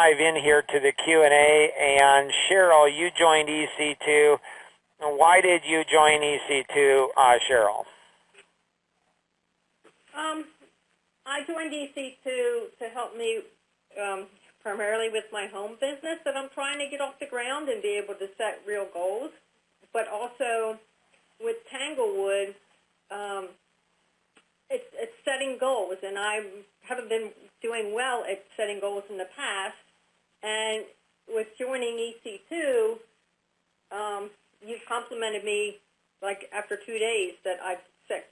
dive in here to the Q&A. And Cheryl, you joined EC2. Why did you join EC2, Cheryl? I joined EC2 to help me primarily with my home business that I'm trying to get off the ground and be able to set real goals. But also with Tanglewood, it's setting goals, and I haven't been doing well at setting goals in the past. And with joining EC2, you've complimented me, like after 2 days, that I've set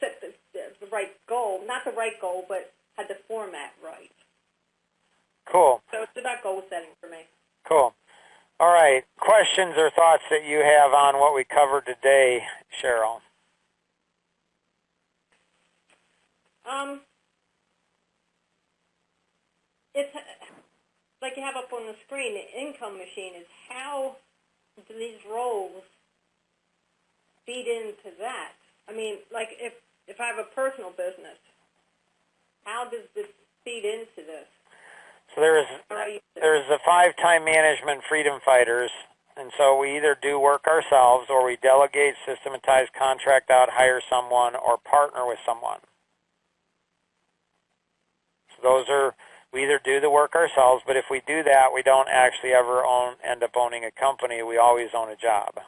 the right goal, not the right goal, but had the format right. Cool. So it's about goal setting for me. Cool. All right. Questions or thoughts that you have on what we covered today, Cheryl? It's like you have up on the screen, the income machine is how do these roles feed into that? I mean, like if I have a personal business, how does this feed into this? So there's the 5 time management freedom fighters, and so we either do work ourselves or we delegate, systematize, contract out, hire someone, or partner with someone. So those are, we either do the work ourselves, but if we do that, we don't actually ever end up owning a company. We always own a job.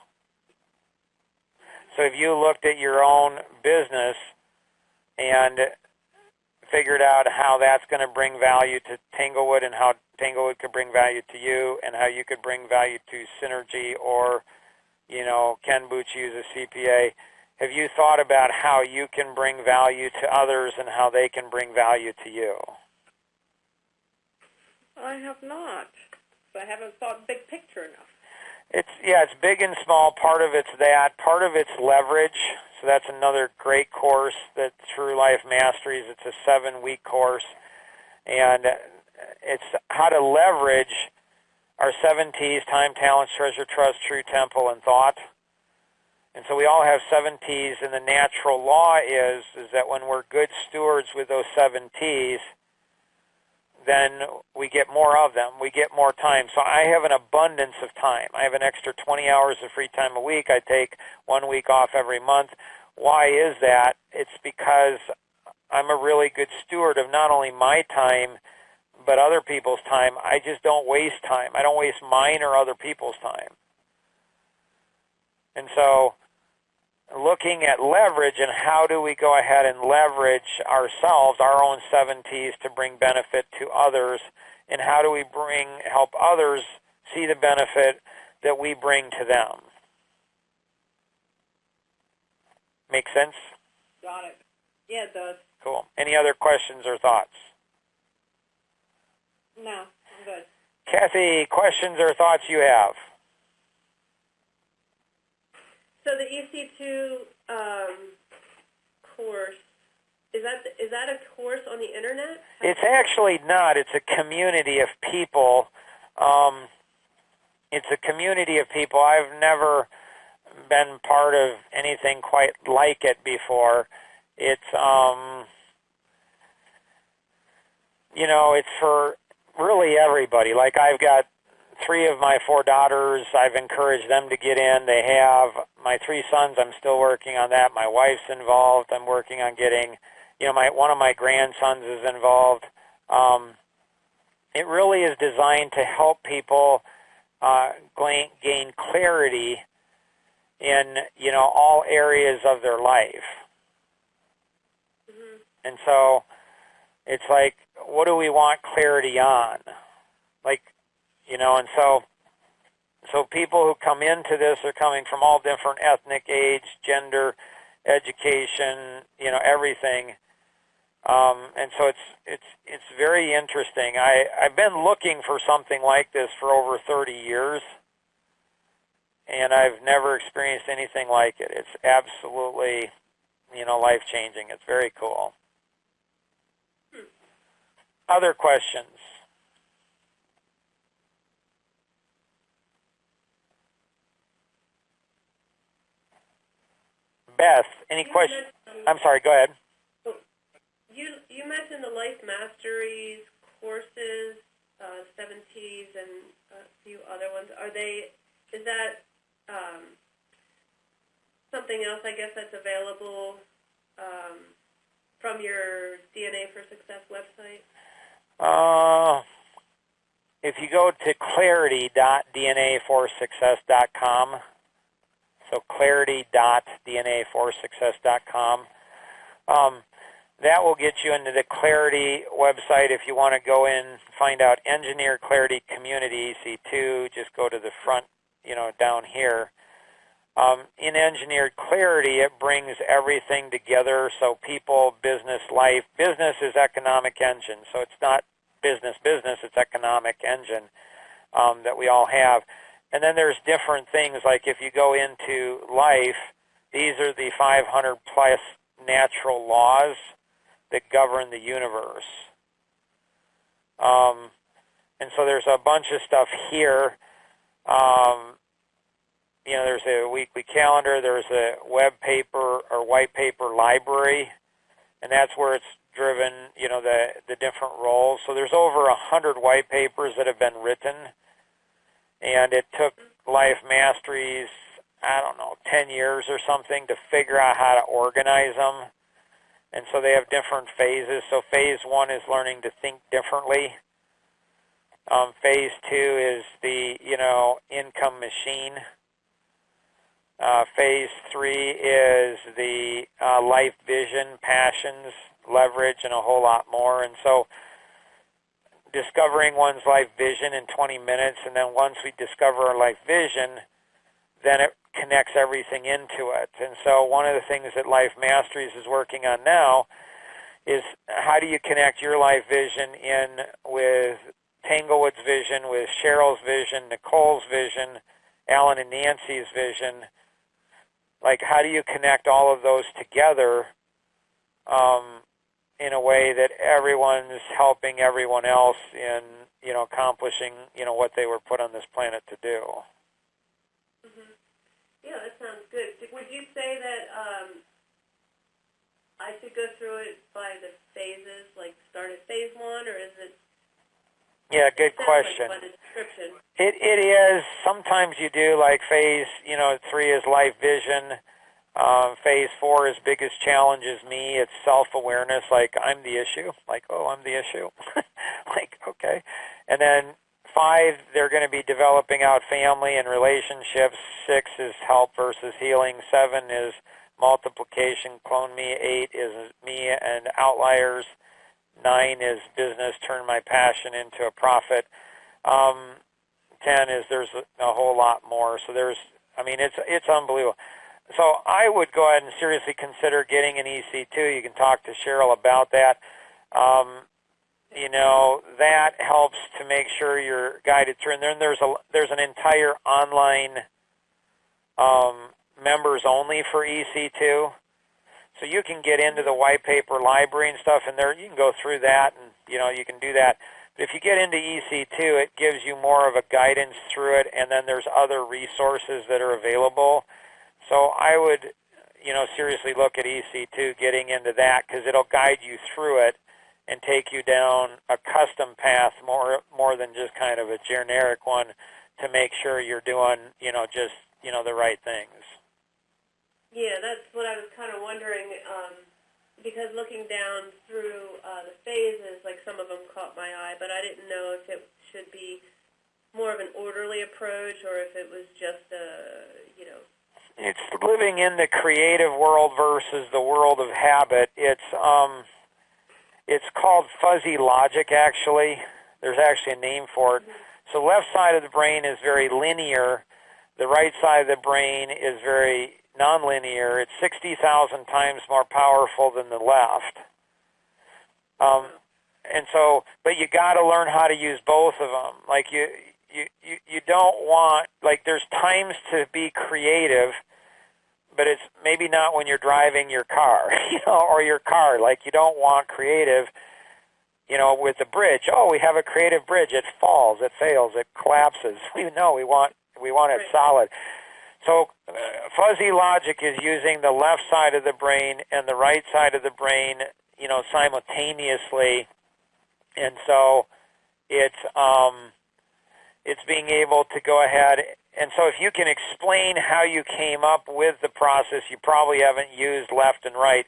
So if you looked at your own business and figured out how that's going to bring value to Tanglewood and how Tanglewood could bring value to you and how you could bring value to Synergy or, Ken Bucci is a CPA, have you thought about how you can bring value to others and how they can bring value to you? I have not. I haven't thought big picture enough. It's big and small. Part of it's that. Part of it's leverage. So that's another great course, that True Life Masteries. It's a 7-week course. And it's how to leverage our 7 T's: time, talent, treasure, trust, true, temple, and thought. And so we all have 7 T's, and the natural law is that when we're good stewards with those 7 T's, then we get more of them. We get more time. So I have an abundance of time. I have an extra 20 hours of free time a week. I take 1 week off every month. Why is that? It's because I'm a really good steward of not only my time, but other people's time. I just don't waste time. I don't waste mine or other people's time. And so looking at leverage and how do we go ahead and leverage ourselves, our own 7 T's, to bring benefit to others, and how do we help others see the benefit that we bring to them? Make sense? Got it. Yeah, it does. Cool. Any other questions or thoughts? No, I'm good. Kathy, questions or thoughts you have? So the EC2 course, is that a course on the internet? It's actually not. It's a community of people. It's a community of people. I've never been part of anything quite like it before. It's it's for really everybody. Like, I've got 3 of my 4 daughters. I've encouraged them to get in. They have. My 3 sons, I'm still working on that. My wife's involved. I'm working on getting, one of my grandsons is involved. It really is designed to help people gain clarity in, all areas of their life. Mm-hmm. And so it's like, what do we want clarity on? And so people who come into this are coming from all different ethnic, age, gender, education, everything. And so it's very interesting. I've been looking for something like this for over 30 years, and I've never experienced anything like it. It's absolutely, life-changing. It's very cool. Other questions? Beth, any questions? I'm sorry, go ahead. You mentioned the Life Masteries courses. Seven T's and a few other ones. Is that something else, I guess, that's available from your DNA for Success website? If you go to clarity.dnaforsuccess.com, so clarity.dnaforsuccess.com, that will get you into the Clarity website. If you want to go in, find out Engineer Clarity Community EC2, just go to the front, down here. In Engineered Clarity, it brings everything together, so people, business, life. Business is economic engine, so it's not business, it's economic engine that we all have. And then there's different things, like if you go into life, these are the 500 plus natural laws that govern the universe. And so there's a bunch of stuff here. There's a weekly calendar, there's a web paper or white paper library, and that's where it's driven, the different roles. So there's over 100 white papers that have been written, and it took Life Masteries, 10 years or something to figure out how to organize them. And so they have different phases. So phase 1 is learning to think differently. Phase 2 is the, income machine. Phase 3 is the life vision, passions, leverage, and a whole lot more. And so discovering one's life vision in 20 minutes, and then once we discover our life vision, then it connects everything into it. And so one of the things that Life Masteries is working on now is how do you connect your life vision in with Tanglewood's vision, with Cheryl's vision, Nicole's vision, Alan and Nancy's vision. Like, how do you connect all of those together in a way that everyone's helping everyone else in, accomplishing, what they were put on this planet to do? Mm-hmm. Yeah, that sounds good. Would you say that I should go through it by the phases, like start at phase 1, or is it? Yeah, good question. Like by the description. It is. Sometimes you do, like phase, 3 is life vision. Phase 4 is biggest challenge is me. It's self-awareness, like I'm the issue. Like, oh, I'm the issue. Like, okay. And then 5, they're going to be developing out family and relationships. 6 is help versus healing. 7 is multiplication, clone me. 8 is me and outliers. 9 is business, turn my passion into a profit. 10 is there's a whole lot more. So it's unbelievable. So I would go ahead and seriously consider getting an EC2. You can talk to Cheryl about that. That helps to make sure you're guided through. And then there's an entire online members only for EC2. So you can get into the white paper library and stuff, and there you can go through that, and you can do that. But if you get into EC2, it gives you more of a guidance through it, and then there's other resources that are available. So I would, seriously look at EC2, getting into that, because it'll guide you through it and take you down a custom path more than just kind of a generic one to make sure you're doing, just the right things. Yeah, that's what I was kind of wondering, because looking down through the phases, like some of them caught my eye, but I didn't know if it should be more of an orderly approach or if it was just It's living in the creative world versus the world of habit. It's called fuzzy logic, actually. There's actually a name for it. So the left side of the brain is very linear. The right side of the brain is very nonlinear. It's 60,000 times more powerful than the left. But you got to learn how to use both of them. Like you don't want, like there's times to be creative, but it's maybe not when you're driving your car, or your car. Like you don't want creative, with the bridge. Oh, we have a creative bridge. It falls, it fails, it collapses. We want it solid. So fuzzy logic is using the left side of the brain and the right side of the brain, simultaneously. And so It's being able to go ahead. And so if you can explain how you came up with the process, you probably haven't used left and right.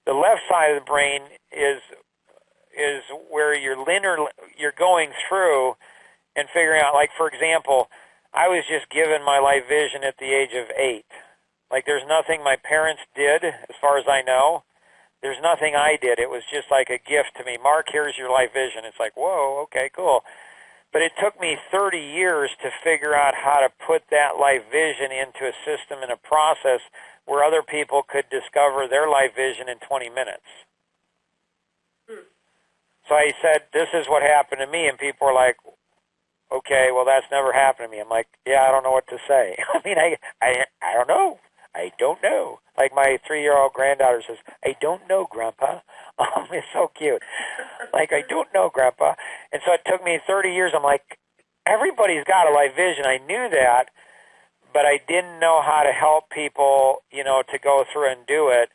The left side of the brain is where you're going through and figuring out, like, for example, I was just given my life vision at the age of 8. Like, there's nothing my parents did, as far as I know. There's nothing I did. It was just like a gift to me. Mark, here's your life vision. It's like, whoa, okay, cool. But it took me 30 years to figure out how to put that life vision into a system and a process where other people could discover their life vision in 20 minutes. So I said, this is what happened to me, and people were like, okay, well, that's never happened to me. I'm like, yeah, I don't know what to say. I mean, I don't know. I don't know. Like my 3-year-old granddaughter says, I don't know, Grandpa. It's so cute. Like, I don't know, Grandpa. And so it took me 30 years. I'm like, everybody's got a life vision. I knew that, but I didn't know how to help people, to go through and do it.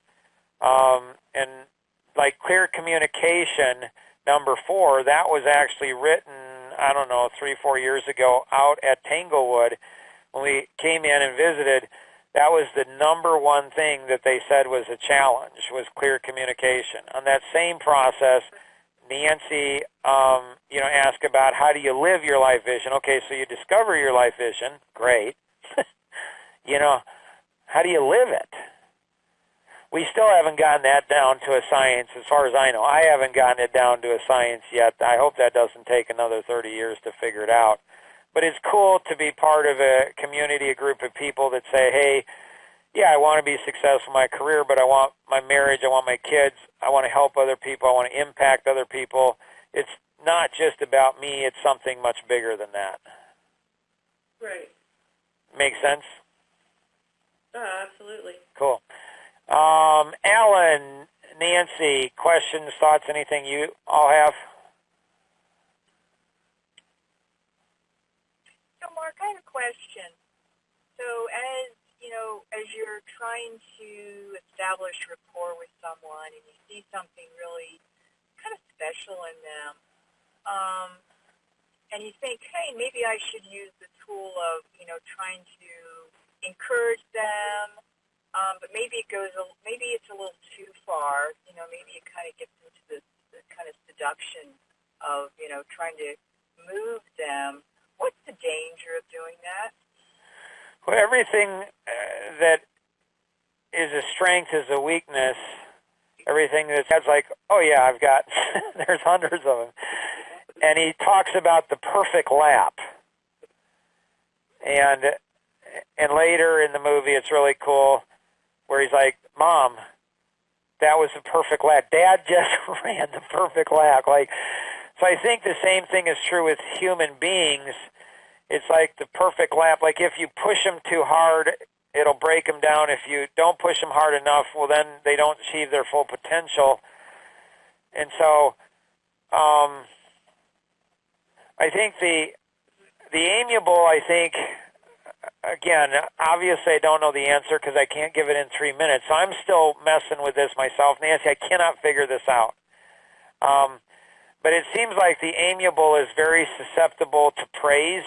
And like clear communication, number 4, that was actually written, I don't know, 3-4 years ago out at Tanglewood when we came in and visited. That was the number 1 thing that they said was a challenge, was clear communication. On that same process, Nancy, asked about how do you live your life vision. Okay, so you discover your life vision. Great. How do you live it? We still haven't gotten that down to a science, as far as I know. I haven't gotten it down to a science yet. I hope that doesn't take another 30 years to figure it out. But it's cool to be part of a community, a group of people that say, hey, yeah, I want to be successful in my career, but I want my marriage, I want my kids, I want to help other people, I want to impact other people. It's not just about me, it's something much bigger than that. Right. Make sense? Oh, absolutely. Cool. Alan, Nancy, questions, thoughts, anything you all have? So, Mark, I have a question. So, as you're trying to establish rapport with someone and you see something really kind of special in them, and you think, hey, maybe I should use the tool of, trying to encourage them, but maybe it's a little too far. Maybe it kind of gets into the kind of seduction of, trying to move them. What's the danger of doing that? Well, everything that is a strength is a weakness. Everything that's like, oh yeah, I've got, there's hundreds of them. And he talks about the perfect lap. And later in the movie, it's really cool, where he's like, Mom, that was the perfect lap. Dad just ran the perfect lap. So I think the same thing is true with human beings. It's like the perfect lap. Like if you push them too hard, it'll break them down. If you don't push them hard enough, well, then they don't achieve their full potential. And so I think the amiable, again, obviously I don't know the answer because I can't give it in 3 minutes. So I'm still messing with this myself. Nancy, I cannot figure this out. But it seems like the amiable is very susceptible to praise.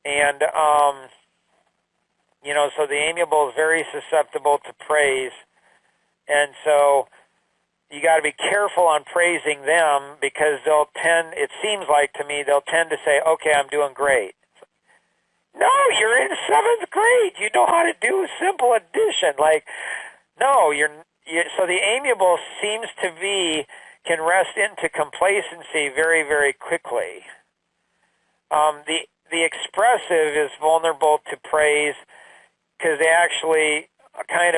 And, so the amiable is very susceptible to praise. And so you got to be careful on praising them because it seems like to me, they'll tend to say, okay, I'm doing great. No, you're in 7th grade. You know how to do simple addition. No, so the amiable seems to can rest into complacency very, very quickly. The expressive is vulnerable to praise because they actually kind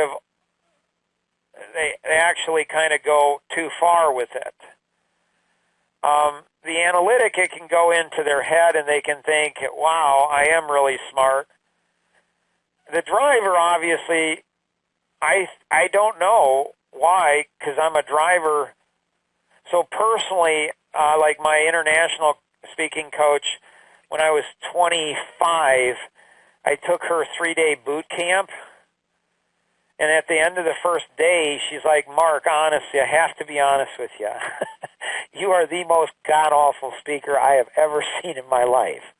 of go too far with it. The analytic, it can go into their head and they can think, wow, I am really smart. The driver, obviously, I don't know why, because I'm a driver. So personally, like my international speaking coach, when I was 25, I took her 3-day boot camp. And at the end of the first day, she's like, Mark, honestly, I have to be honest with you. you are the most god-awful speaker I have ever seen in my life.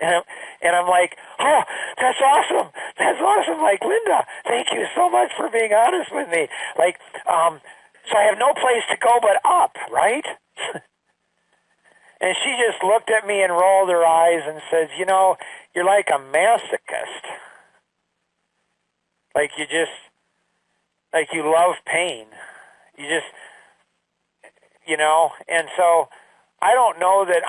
And I'm like, oh, that's awesome. That's awesome. Like, Linda, thank you so much for being honest with me. Like, so I have no place to go but up, right? And she just looked at me and rolled her eyes and says, you know, you're like a masochist. Like you love pain. You just, you know, and so I don't know that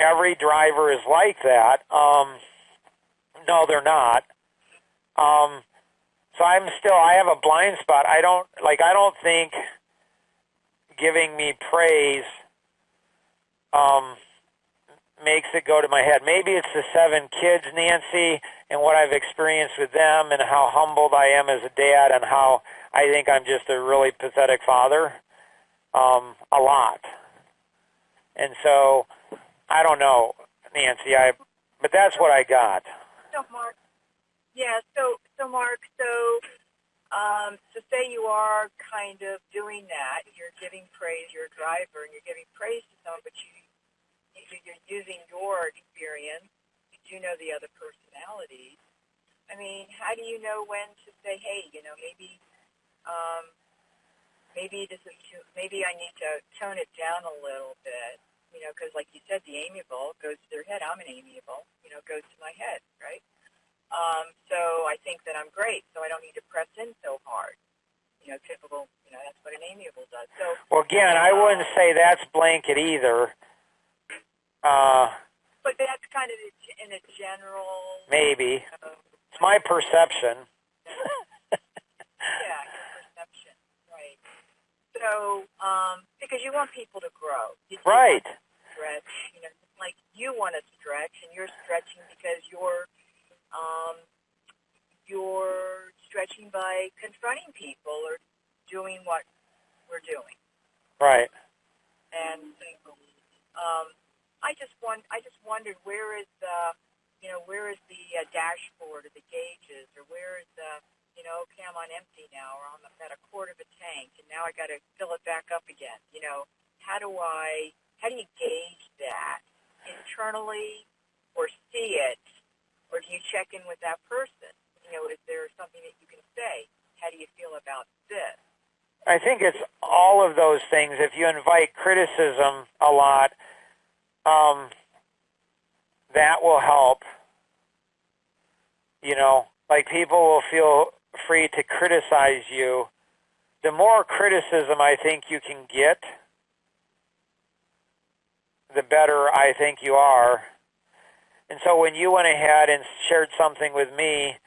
every driver is like that. No, they're not. So I have a blind spot. I don't think giving me praise makes it go to my head. Maybe it's the 7 kids, Nancy, and what I've experienced with them and how humbled I am as a dad and how I think I'm just a really pathetic father. A lot. And so, I don't know, Nancy, but that's what I got. So, Mark, Mark, so say you are kind of doing that. You're giving praise, you're a driver, and you're giving praise to someone, but you're using your experience. You do know the other personalities. I mean, how do you know when to say, hey, you know, maybe maybe I need to tone it down a little bit, you know, because like you said, the amiable goes to their head. I'm an amiable, you know, goes to my head, right? So I think that I'm great, so I don't need to press in so hard. You know, typical, you know, that's what an amiable does. So, well, again, I wouldn't say that's blanket either. But that's kind of in a general... Maybe. It's my perception. Yeah, your perception, right. So, because you want people to grow. Right. Want to stretch, you know, like you want to stretch, and you're stretching because you're stretching by confronting people or doing what we're doing. Right. And I just wondered where is the dashboard or the gauges, or where is the, you know, okay, I'm on empty now, or I'm at a quart of a tank, and now I got to fill it back up again. You know, how do you gauge that internally, or see it, or do you check in with that person? You know, is there something that you can say? How do you feel about this? I think it's all of those things. If you invite criticism a lot, that will help. You know, like people will feel free to criticize you. The more criticism I think you can get, the better I think you are. And so when you went ahead and shared something with me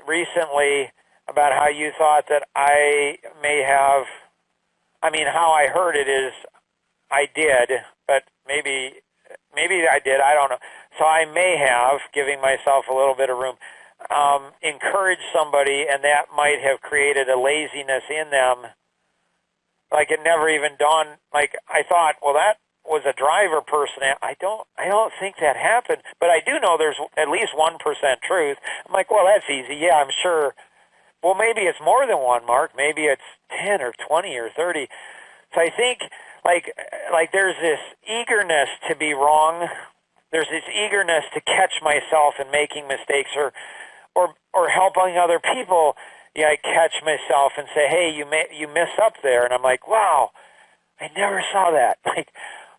recently about how you thought that I may have, I mean, how I heard it is I did, but maybe I did, I don't know. So I may have, giving myself a little bit of room, encouraged somebody, and that might have created a laziness in them. Like it never even dawned, like I thought, well, that was a driver person. I don't think that happened, but I do know there's at least 1% truth. I'm like, well, that's easy. Yeah, I'm sure. Well, maybe it's more than 1, Mark. Maybe it's 10 or 20 or 30. So I think like there's this eagerness to be wrong. There's this eagerness to catch myself in making mistakes or helping other people. Yeah, I catch myself and say, hey, you miss up there. And I'm like, wow, I never saw that. Like,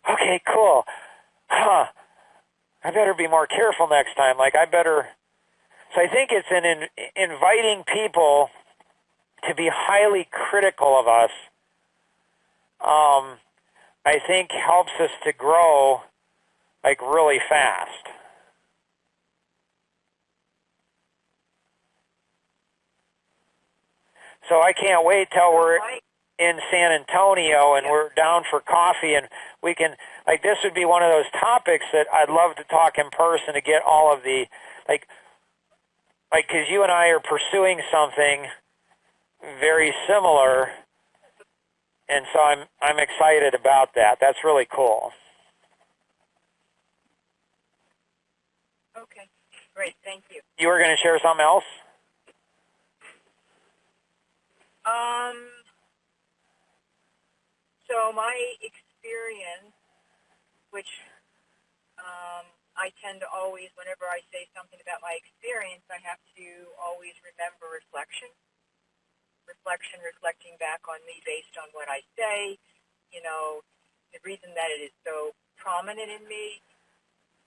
okay, cool. Huh. I better be more careful next time. Like, I better... So I think it's in inviting people to be highly critical of us, I think helps us to grow, like, really fast. So I can't wait till we're in San Antonio and we're down for coffee and we can, like, this would be one of those topics that I'd love to talk in person to get all of the, like, because you and I are pursuing something very similar, and so I'm excited about that. That's really cool. Okay, great, thank you. You were going to share something else? So my experience, which I tend to always, whenever I say something about my experience, I have to always remember reflection, reflecting back on me based on what I say. You know, the reason that it is so prominent in me,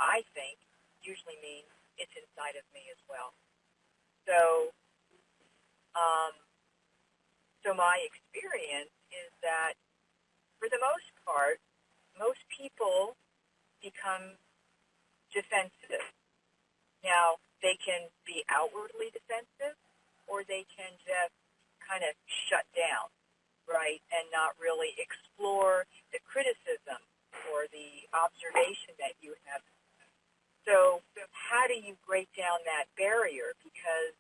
I think, usually means it's inside of me as well. So, so my experience is that, for the most part, most people become defensive. Now, they can be outwardly defensive, or they can just kind of shut down, right, and not really explore the criticism or the observation that you have. So how do you break down that barrier? Because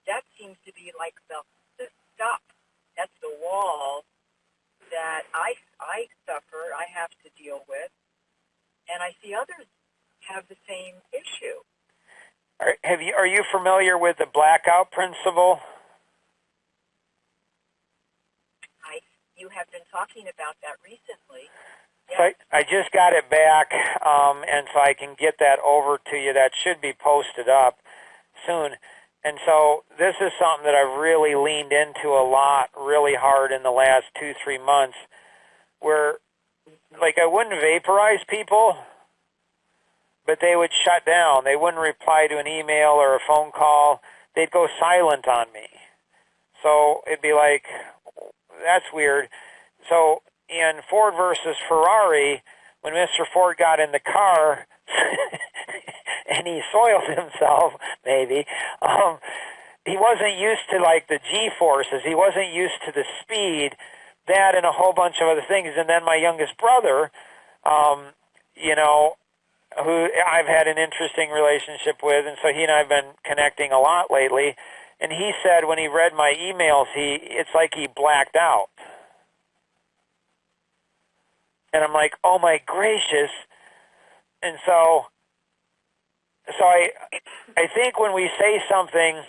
that seems to be like the stop. That's the wall that I suffer, I have to deal with, and I see others have the same issue. Are you familiar with the blackout principle? You have been talking about that recently. Yes. So I just got it back, and so I can get that over to you. That should be posted up soon. And so this is something that I've really leaned into a lot, really hard in the last 2-3 months, where, like, I wouldn't vaporize people, but they would shut down. They wouldn't reply to an email or a phone call. They'd go silent on me. So it'd be like, that's weird. So in Ford versus Ferrari, when Mr. Ford got in the car and he soiled himself, maybe, he wasn't used to, like, the G-forces. He wasn't used to the speed, that and a whole bunch of other things. And then my youngest brother, you know, who I've had an interesting relationship with, and so he and I have been connecting a lot lately, and he said when he read my emails, it's like he blacked out. And I'm like, oh my gracious. And so I think when we say something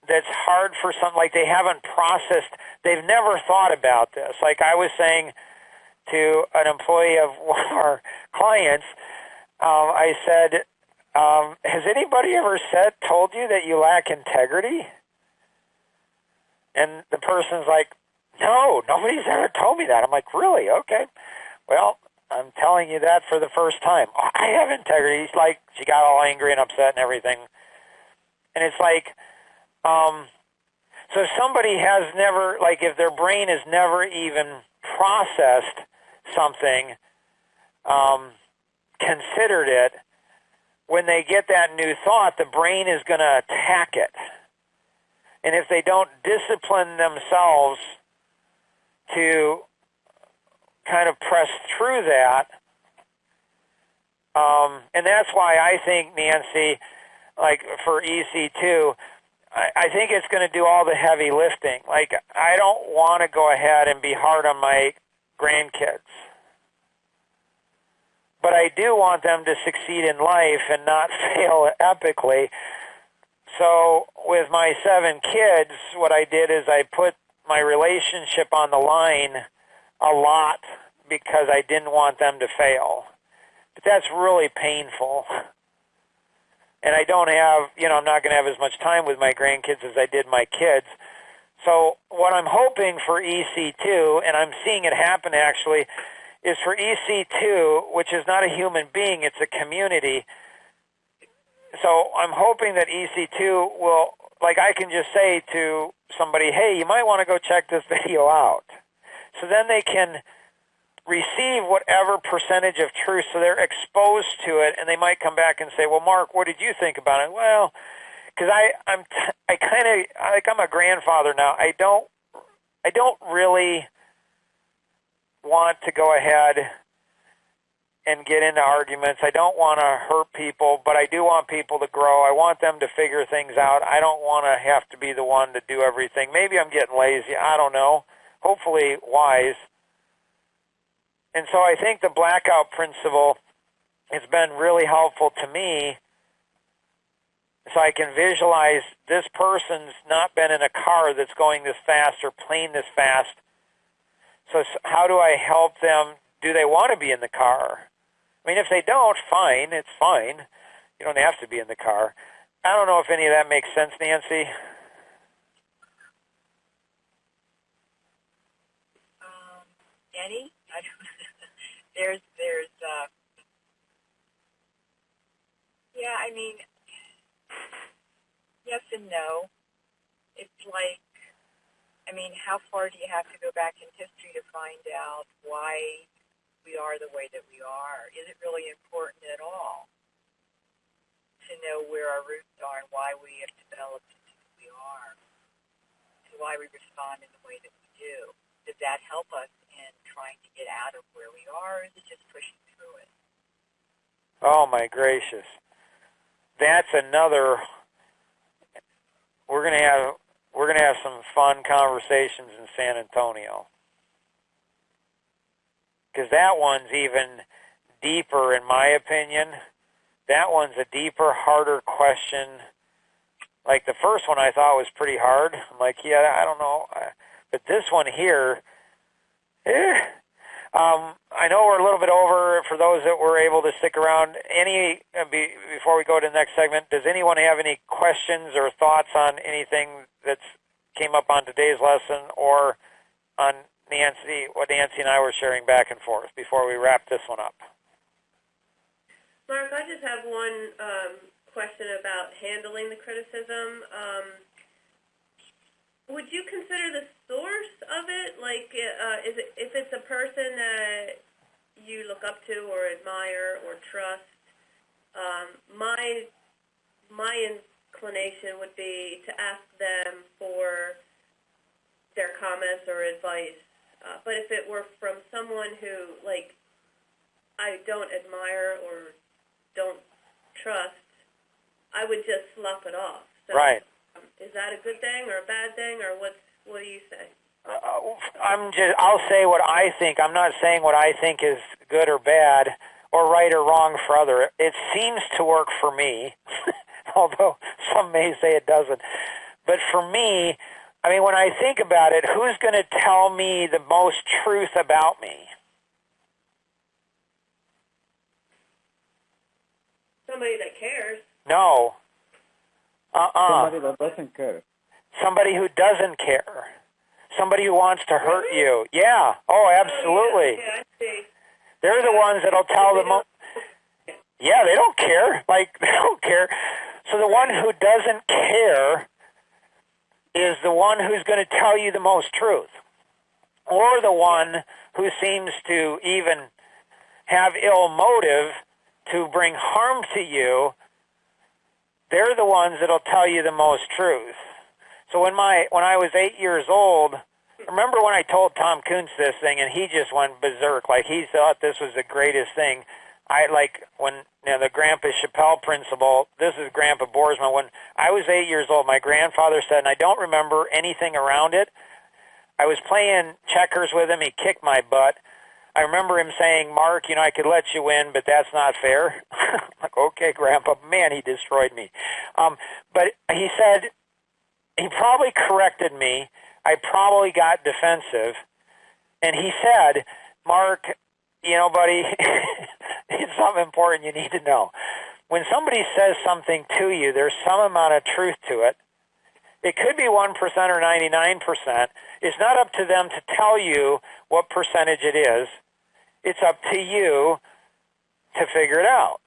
that's hard for some, like they haven't processed, they've never thought about this. Like I was saying to an employee of one of our clients, I said, has anybody ever told you that you lack integrity? And the person's like, no, nobody's ever told me that. I'm like, really? Okay. Well, I'm telling you that for the first time. Oh, I have integrity. He's like, she got all angry and upset and everything. And it's like, so if somebody has never, like if their brain has never even processed something, considered it, when they get that new thought, the brain is going to attack it. And if they don't discipline themselves to kind of press through that, and that's why I think, Nancy, like for EC2, I think it's going to do all the heavy lifting. Like, I don't want to go ahead and be hard on my grandkids. But I do want them to succeed in life and not fail epically. So with my 7 kids, what I did is I put my relationship on the line a lot because I didn't want them to fail. But that's really painful. And I don't have, I'm not going to have as much time with my grandkids as I did my kids. So what I'm hoping for EC2, and I'm seeing it happen actually, is for EC2, which is not a human being, it's a community. So I'm hoping that EC2 will, like I can just say to somebody, hey, you might want to go check this video out. So then they can receive whatever percentage of truth, so they're exposed to it, and they might come back and say, well, Mark, what did you think about it? Well, because I'm a grandfather now. I don't really want to go ahead and get into arguments. I don't want to hurt people, but I do want people to grow. I want them to figure things out. I don't want to have to be the one to do everything. Maybe I'm getting lazy. I don't know. Hopefully wise. And so I think the blackout principle has been really helpful to me, so I can visualize this person's not been in a car that's going this fast or plane this fast. So how do I help them do they want to be in the car? I mean, if they don't, fine, it's fine. You don't have to be in the car. I don't know if any of that makes sense, Nancy. Any? I don't, there's, yeah, I mean, yes and no. It's like, I mean, how far do you have to go back in history to find out why we are the way that we are? Is it really important at all to know where our roots are and why we have developed into who we are, and why we respond in the way that we do? Does that help us in trying to get out of where we are, or is it just pushing through it? Oh my gracious. That's another. We're gonna have some fun conversations in San Antonio, because that one's even deeper, in my opinion. That one's a deeper, harder question. Like the first one, I thought was pretty hard. I'm like, yeah, I don't know, but this one here, I know we're a little bit over. For those that were able to stick around, before we go to the next segment, does anyone have any questions or thoughts on anything that's came up on today's lesson or on what Nancy and I were sharing back and forth before we wrap this one up? Mark, I just have one question about handling the criticism. Would you consider the source of it? Like, if it's a person that you look up to or admire or trust, my inclination would be to ask them for their comments or advice. But if it were from someone who, like, I don't admire or don't trust, I would just slough it off. So, right. Is that a good thing or a bad thing, or what do you say? I'll say what I think. I'm not saying what I think is good or bad or right or wrong for other. It seems to work for me, although some may say it doesn't. But for me, I mean, when I think about it, who's going to tell me the most truth about me? Somebody that cares. No. Somebody that doesn't care. Somebody who doesn't care. Somebody who wants to hurt you. Yeah. Oh, absolutely. Yeah, I see. They're the ones that'll tell them. Yeah, they don't care. Like, they don't care. So the one who doesn't care is the one who's going to tell you the most truth. Or the one who seems to even have ill motive to bring harm to you. They're the ones that'll tell you the most truth. So when I was 8 years old, remember when I told Tom Kuntz this thing and he just went berserk, like he thought this was the greatest thing. The Grandpa Chappelle principle, this is Grandpa Boersma. When I was 8 years old, my grandfather said, and I don't remember anything around it, I was playing checkers with him, he kicked my butt. I remember him saying, Mark, I could let you win, but that's not fair. Like, okay, Grandpa. Man, he destroyed me. But he said, he probably corrected me. I probably got defensive. And he said, Mark, buddy, it's something important you need to know. When somebody says something to you, there's some amount of truth to it. It could be 1% or 99%. It's not up to them to tell you what percentage it is. It's up to you to figure it out.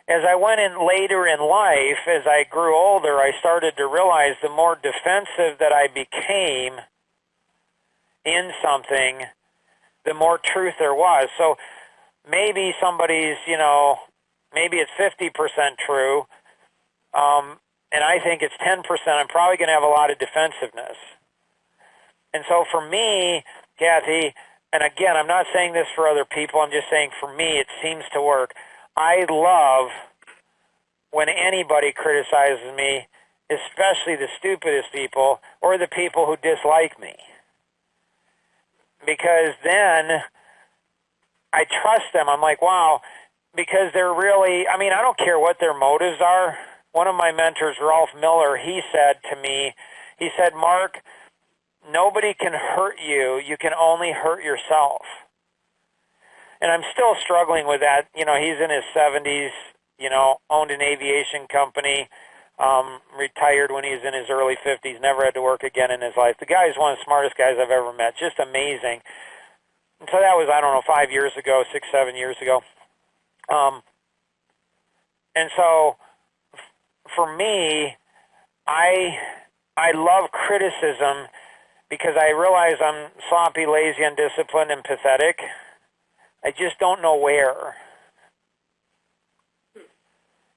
As I went in later in life, as I grew older, I started to realize the more defensive that I became in something, the more truth there was. So maybe somebody's, maybe it's 50% true, and I think it's 10%. I'm probably going to have a lot of defensiveness. And so for me, Kathy, and again, I'm not saying this for other people, I'm just saying for me, it seems to work. I love when anybody criticizes me, especially the stupidest people or the people who dislike me. Because then I trust them. I'm like, wow, because they're really, I don't care what their motives are. One of my mentors, Rolf Miller, he said to me, he said, Mark, nobody can hurt you. You can only hurt yourself. And I'm still struggling with that. You know, he's in his 70s, you know, owned an aviation company, retired when he was in his early 50s, never had to work again in his life. The guy is one of the smartest guys I've ever met, just amazing. And so that was, I don't know, 5 years ago, 6, 7 years ago. And so for me, I love criticism because I realize I'm sloppy, lazy, undisciplined, and pathetic. I just don't know where.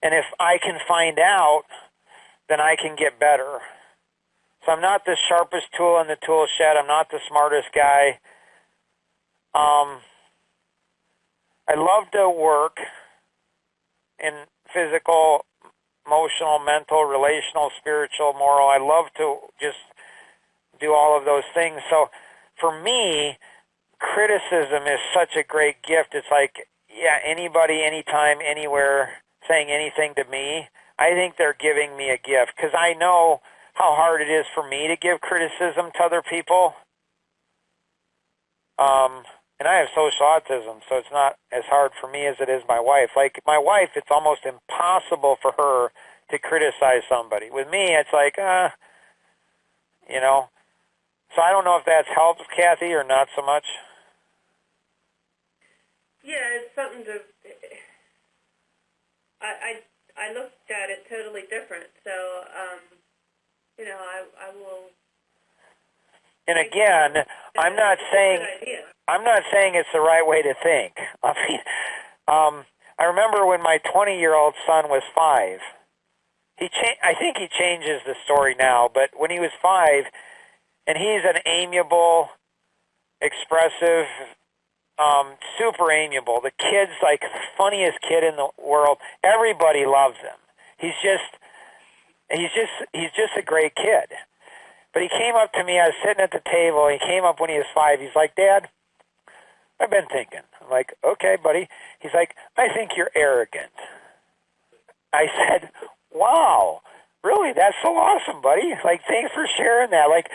And if I can find out, then I can get better. So I'm not the sharpest tool in the tool shed. I'm not the smartest guy. I love to work in physical, emotional, mental, relational, spiritual, moral. I love to just do all of those things. So for me, criticism is such a great gift. It's like, yeah, anybody, anytime, anywhere saying anything to me, I think they're giving me a gift because I know how hard it is for me to give criticism to other people. And I have social autism, so it's not as hard for me as it is my wife. Like my wife, it's almost impossible for her to criticize somebody. With me, it's like, you know. So I don't know if that's helped, Kathy, or not so much. Yeah, it's something to. I looked at it totally different, so you know, I will. And again, I'm not saying it's the right way to think. I mean, I remember when my 20-year-old son was 5. I think he changes the story now, but when he was 5, and he's an amiable, expressive, super amiable. The kid's like the funniest kid in the world. Everybody loves him. He's just a great kid. But he came up to me. I was sitting at the table. He came up when he was 5. He's like, "Dad, I've been thinking." I'm like, "Okay, buddy." He's like, "I think you're arrogant." I said, "Wow, really? That's so awesome, buddy. Like, thanks for sharing that." Like,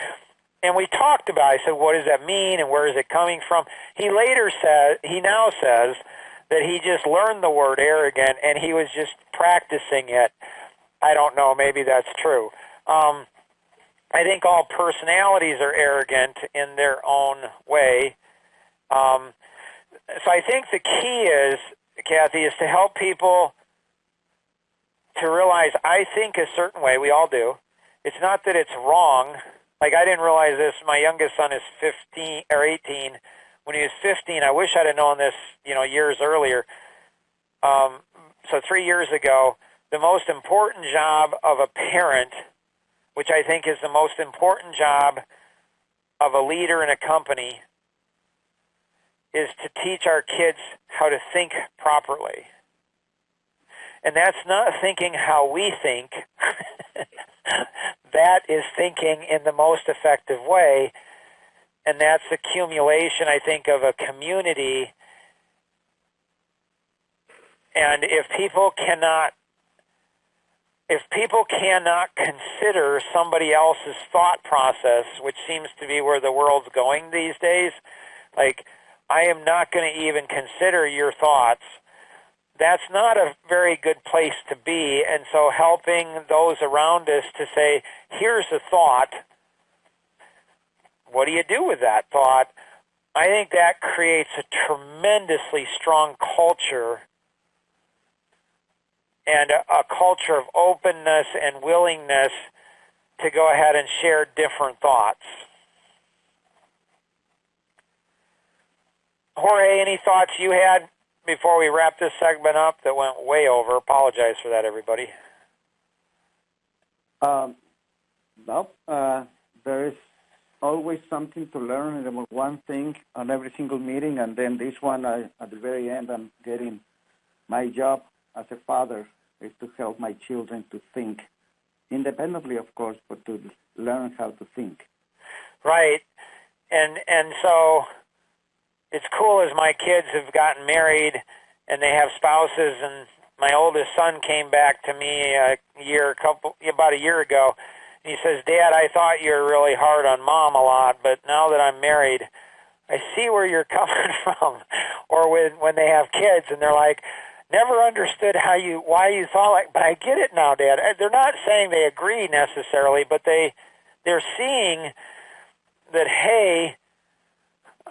and we talked about it. I said, "What does that mean, and where is it coming from?" He now says that he just learned the word arrogant, and he was just practicing it. I don't know. Maybe that's true. I think all personalities are arrogant in their own way. So I think the key is, Kathy, is to help people to realize I think a certain way. We all do. It's not that it's wrong. Like, I didn't realize this. My youngest son is 15 or 18. When he was 15, I wish I'd have known this, years earlier. So 3 years ago, the most important job of a parent, which I think is the most important job of a leader in a company, is to teach our kids how to think properly. And that's not thinking how we think. That is thinking in the most effective way. And that's the accumulation, I think, of a community. And if people cannot consider somebody else's thought process, which seems to be where the world's going these days, like, I am not going to even consider your thoughts, that's not a very good place to be. And so helping those around us to say, here's a thought, what do you do with that thought? I think that creates a tremendously strong culture, and a culture of openness and willingness to go ahead and share different thoughts. Jorge, any thoughts you had before we wrap this segment up that went way over? Apologize for that, everybody. No, there is always something to learn. There was one thing on every single meeting, and then this one, at the very end, I'm getting my job as a father is to help my children to think independently, of course, but to learn how to think. Right. And so it's cool as my kids have gotten married and they have spouses, and my oldest son came back to me about a year ago, and he says, "Dad, I thought you were really hard on Mom a lot, but now that I'm married, I see where you're coming from. Or when they have kids and they're like, never understood why you thought like, but I get it now, Dad. They're not saying they agree necessarily, but they're seeing that, hey,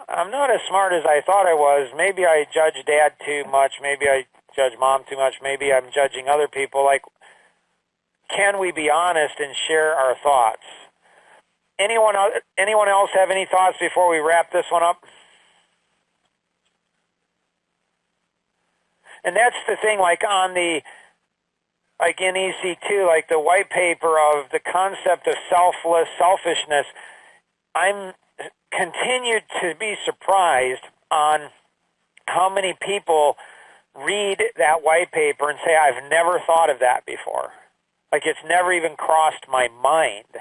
I'm not as smart as I thought I was. Maybe I judge Dad too much. Maybe I judge Mom too much. Maybe I'm judging other people. Like, can we be honest and share our thoughts? Anyone else have any thoughts before we wrap this one up? And that's the thing, like in EC2, like the white paper of the concept of selfishness, I'm continued to be surprised on how many people read that white paper and say, I've never thought of that before. Like, it's never even crossed my mind.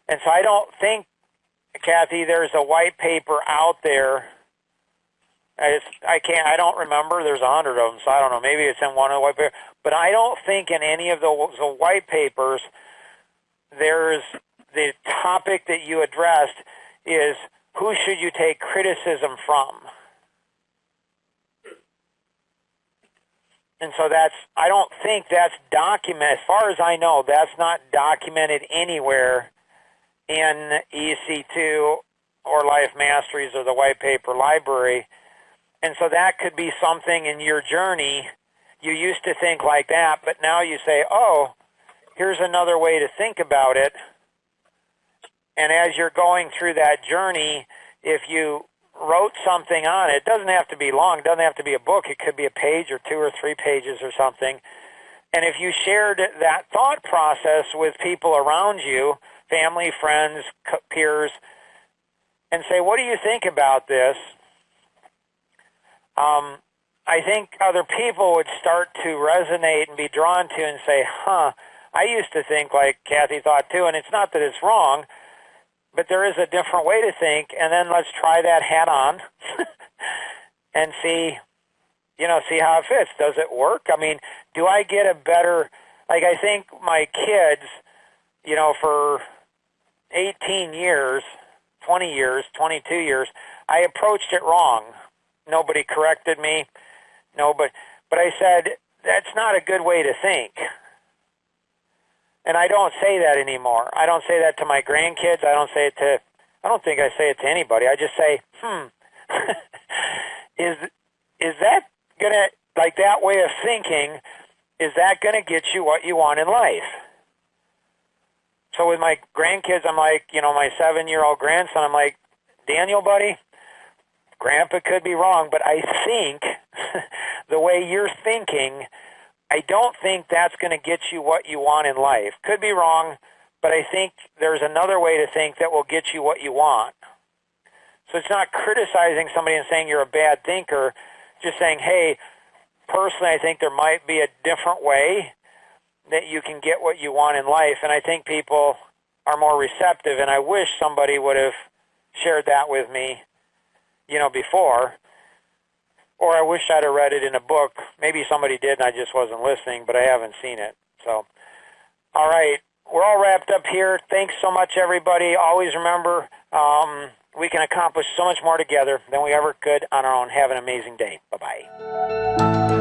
And so I don't think, Kathy, there's a white paper out there. I don't remember. There's 100 of them, so I don't know. Maybe it's in one of the white papers. But I don't think in any of the white papers there's the topic that you addressed is who should you take criticism from? And so I don't think that's documented. As far as I know, that's not documented anywhere in EC2 or Life Masteries or the white paper library. And so that could be something in your journey. You used to think like that, but now you say, oh, here's another way to think about it. And as you're going through that journey, if you wrote something on it, it doesn't have to be long, it doesn't have to be a book, it could be a page or 2 or 3 pages or something. And if you shared that thought process with people around you, family, friends, peers, and say, what do you think about this? I think other people would start to resonate and be drawn to and say, I used to think like Kathy thought too, and it's not that it's wrong, but there is a different way to think, and then let's try that hat on and see how it fits. Does it work? I mean, do I get a better, like I think my kids, for 18 years, 20 years, 22 years, I approached it wrong. Nobody corrected me. But I said, that's not a good way to think. And I don't say that anymore. I don't say that to my grandkids. I don't think I say it to anybody. I just say, is that gonna, like that way of thinking, is that gonna get you what you want in life? So with my grandkids, I'm like, my 7-year-old grandson, I'm like, Daniel, buddy, Grandpa could be wrong, but I think the way you're thinking, I don't think that's going to get you what you want in life. Could be wrong, but I think there's another way to think that will get you what you want. So it's not criticizing somebody and saying you're a bad thinker, just saying, hey, personally, I think there might be a different way that you can get what you want in life, and I think people are more receptive, and I wish somebody would have shared that with me, before, or I wish I'd have read it in a book. Maybe somebody did and I just wasn't listening, but I haven't seen it. So, all right, we're all wrapped up here. Thanks so much, everybody. Always remember, we can accomplish so much more together than we ever could on our own. Have an amazing day. Bye-bye.